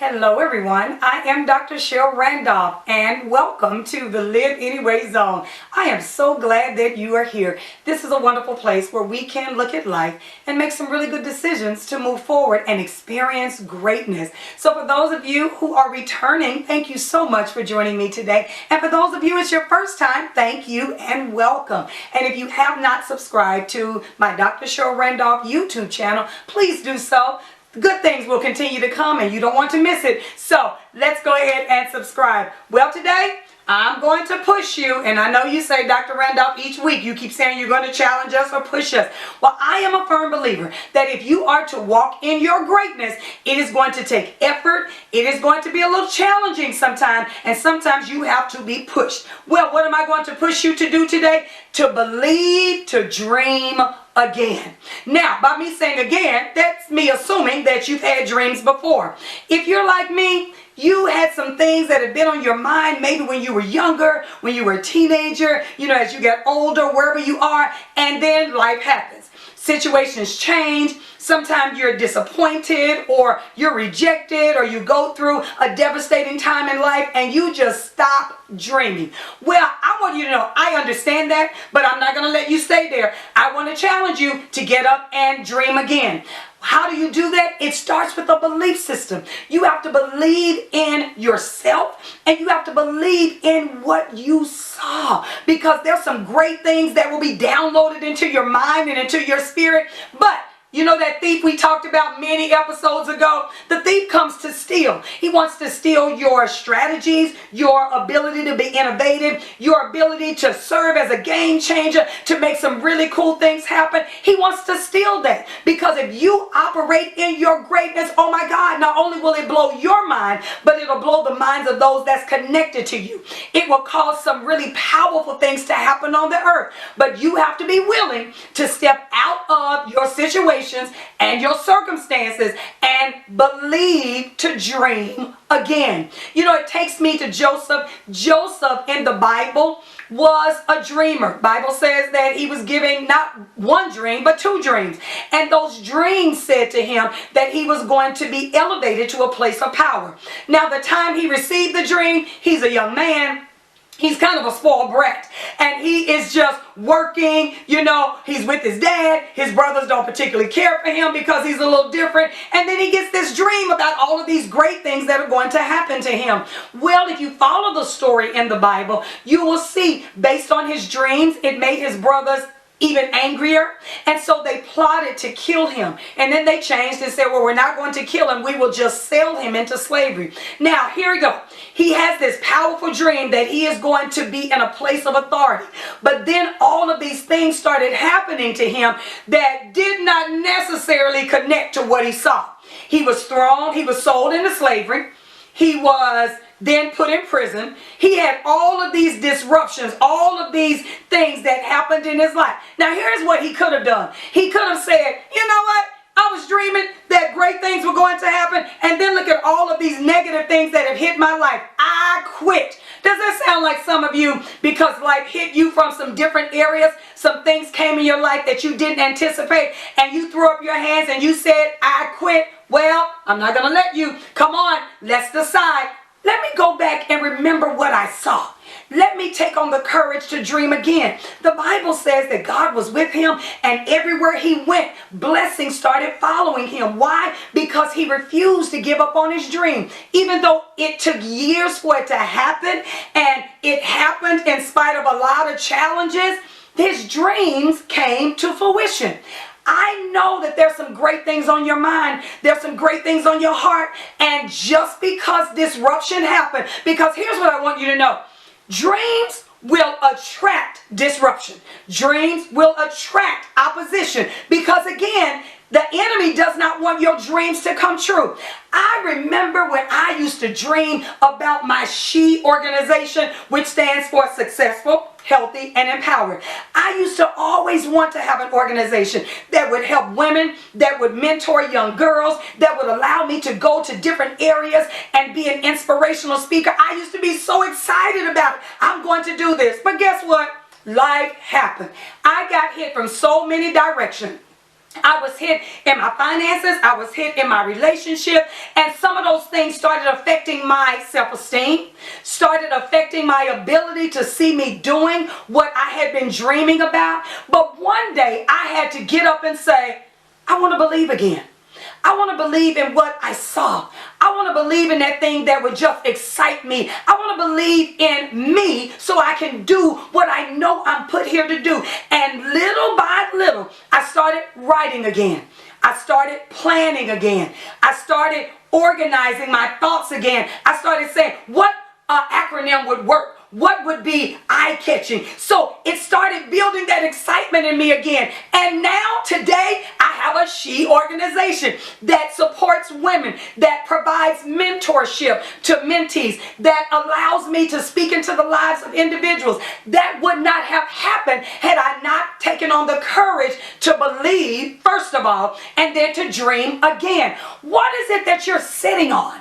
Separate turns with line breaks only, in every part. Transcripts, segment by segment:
Hello everyone, I am Dr. Sheryl Randolph and welcome to the Live Anyway Zone. I am so glad that you are here. This is a wonderful place where we can look at life and make some really good decisions to move forward and experience greatness. So for those of you who are returning, thank you so much for joining me today. And for those of you it's your first time, thank you and welcome. And if you have not subscribed to my Dr. Sheryl Randolph YouTube channel, please do so. Good things will continue to come and you don't want to miss it. So let's go ahead and subscribe. Well, today I'm going to push you, and I know you say, Dr. Randolph, each week you keep saying you're going to challenge us or push us. Well, I am a firm believer that if you are to walk in your greatness, it is going to take effort. It is going to be a little challenging sometimes, and sometimes you have to be pushed. Well, what am I going to push you to do today? To believe, to dream again. Now, by me saying again, that's me assuming that you've had dreams before. If you're like me, you had some things that have been on your mind maybe when you were younger, when you were a teenager, as you get older, wherever you are, and then life happens. Situations change. Sometimes you're disappointed or you're rejected or you go through a devastating time in life and you just stop dreaming. Well, I want you to know I understand that, but I'm not going to let you stay there. I want to challenge you to get up and dream again. How do you do that? It starts with a belief system. You have to believe in yourself and you have to believe in what you saw, because there's some great things that will be downloaded into your mind and into your spirit. But you know that thief we talked about many episodes ago? The thief comes to steal. He wants to steal your strategies, your ability to be innovative, your ability to serve as a game changer, to make some really cool things happen. He wants to steal that, because if you operate in your greatness, oh my God, not only will it blow your mind, but it'll blow the minds of those that's connected to you. It will cause some really powerful things to happen on the earth. But you have to be willing to step out of your situation and your circumstances and believe to dream again. It takes me to Joseph. Joseph in the Bible was a dreamer. Bible says that he was giving not one dream but two dreams, and those dreams said to him that he was going to be elevated to a place of power. Now, the time he received the dream, he's a young man. He's kind of a spoiled brat, and he is just working, he's with his dad. His brothers don't particularly care for him because he's a little different. And then he gets this dream about all of these great things that are going to happen to him. Well, if you follow the story in the Bible, you will see, based on his dreams, it made his brothers even angrier, and so they plotted to kill him. And then they changed and said, well, we're not going to kill him, we will just sell him into slavery. Now, here we go. He has this powerful dream that he is going to be in a place of authority. But then all of these things started happening to him that did not necessarily connect to what he saw. He was thrown, he was sold into slavery. He was then put in prison. He had all of these disruptions, all of these things that happened in his life. Now, here's what he could have done. He could have said, you know what? I was dreaming that great things were going to happen, and then look at all of these negative things that have hit my life. I quit. Does that sound like some of you, because life hit you from some different areas, some things came in your life that you didn't anticipate, and you threw up your hands and you said, I quit? Well, I'm not going to let you. Come on, let's decide. Let me go back and remember what I saw. Let me take on the courage to dream again. The Bible says that God was with him, and everywhere he went, blessings started following him. Why? Because he refused to give up on his dream. Even though it took years for it to happen, and it happened in spite of a lot of challenges, his dreams came to fruition. I know that there's some great things on your mind. There's some great things on your heart. And just because disruption happened, because here's what I want you to know. Dreams will attract disruption. Dreams will attract opposition, because again, the enemy does not want your dreams to come true. I remember when I used to dream about my SHE organization, which stands for Successful, Healthy, and Empowered. I used to always want to have an organization that would help women, that would mentor young girls, that would allow me to go to different areas and be an inspirational speaker. I used to be so excited about it. I'm going to do this. But guess what? Life happened. I got hit from so many directions. I was hit in my finances. I was hit in my relationship. And some of those things started affecting my self-esteem, started affecting my ability to see me doing what I had been dreaming about. But one day I had to get up and say, I want to believe again. I want to believe in what I saw. I want to believe in that thing that would just excite me. I want to believe in me so I can do what I know I'm put here to do. And little by little, I started writing again. I started planning again. I started organizing my thoughts again. I started saying, what acronym would work? What would be eye-catching? So it started building that excitement in me again. And now today I have a She organization that supports women, that provides mentorship to mentees, that allows me to speak into the lives of individuals. That would not have happened had I not taken on the courage to believe, first of all, and then to dream again. What is it that you're sitting on?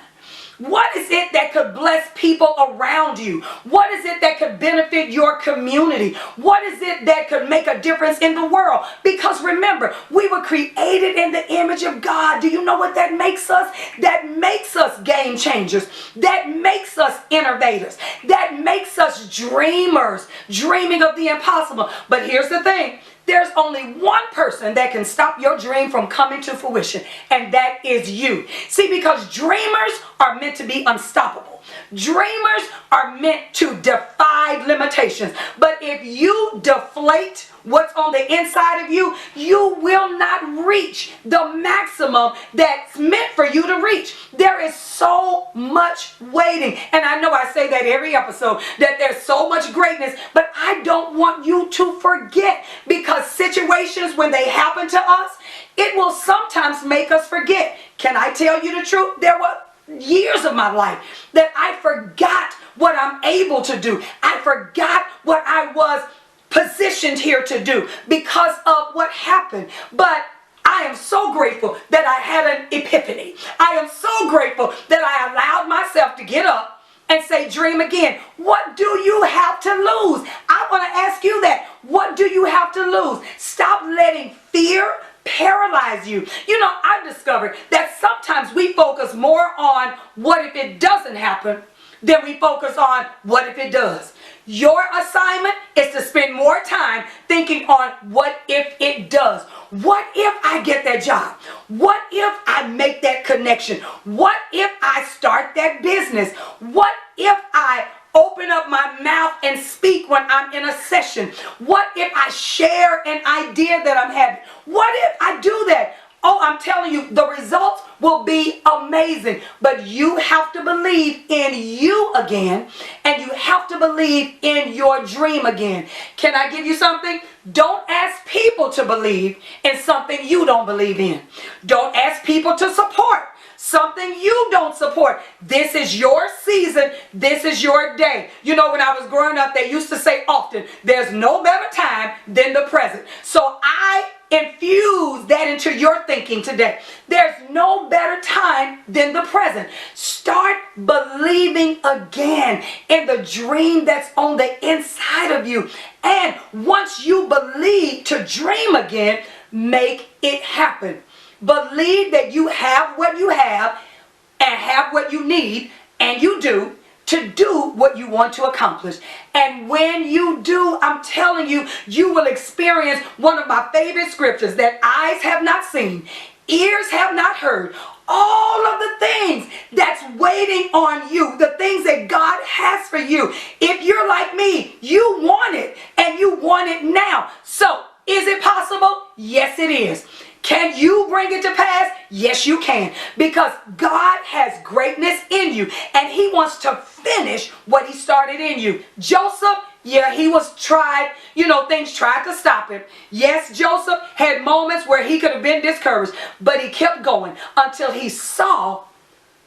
What is it that could bless people around you? What is it that could benefit your community? What is it that could make a difference in the world? Because remember, we were created in the image of God. Do you know what that makes us? That makes us game changers. That makes us innovators. That makes us dreamers, dreaming of the impossible. But here's the thing. There's only one person that can stop your dream from coming to fruition, and that is you. See, because dreamers are meant to be unstoppable. Dreamers are meant to defy limitations. But if you deflate what's on the inside of you, you will not reach the maximum that's meant for you to reach. There is so much waiting. And I know I say that every episode, that there's so much greatness, but I don't want you to forget, because situations, when they happen to us, it will sometimes make us forget. Can I tell you the truth? There were years of my life that I forgot what I'm able to do. I forgot what I was positioned here to do because of what happened. But I am so grateful that I had an epiphany. I am so grateful that I allowed myself to get up and say, dream again. What do you have to lose? I want to ask you that. What do you have to lose? Stop letting fear paralyze you. You know, I've discovered that sometimes we focus more on what if it doesn't happen than we focus on what if it does. Your assignment is to spend more time thinking on what if it does. What if I get that job? What if I make that connection? What if I start that business? What if I open up my mouth and speak when I'm in a session? What if I share an idea that I'm having? What if I do that? Oh, I'm telling you, the results will be amazing. But you have to believe in you again, and you have to believe in your dream again. Can I give you something? Don't ask people to believe in something you don't believe in. Don't ask people to support something you don't support. This is your season. This is your day. You know, when I was growing up, they used to say often, there's no better time than the present. So I infuse that into your thinking today. There's no better time than the present. Start believing again in the dream that's on the inside of you. And once you believe to dream again, make it happen. Believe that you have what you have and have what you need, and you do, to do what you want to accomplish. And when you do, I'm telling you, you will experience one of my favorite scriptures, that eyes have not seen, ears have not heard, all of the things that's waiting on you, the things that God has for you. If you're like me, you want it, and you want it now. So, is it possible? Yes, it is. Can you bring it to pass? Yes, you can. Because God has greatness in you, and he wants to finish what he started in you. Joseph, yeah, he was tried. You know, things tried to stop him. Yes, Joseph had moments where he could have been discouraged, but he kept going until he saw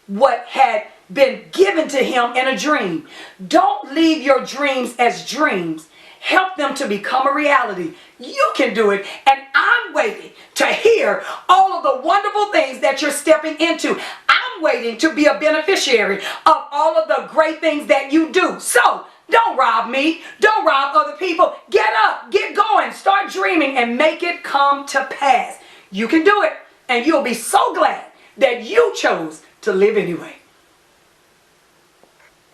what had been given to him in a dream. Don't leave your dreams as dreams. Help them to become a reality. You can do it, and I'm waiting to hear all of the wonderful things that you're stepping into. I'm waiting to be a beneficiary of all of the great things that you do. So, don't rob me. Don't rob other people. Get up, get going, start dreaming, and make it come to pass. You can do it, and you'll be so glad that you chose to live anyway.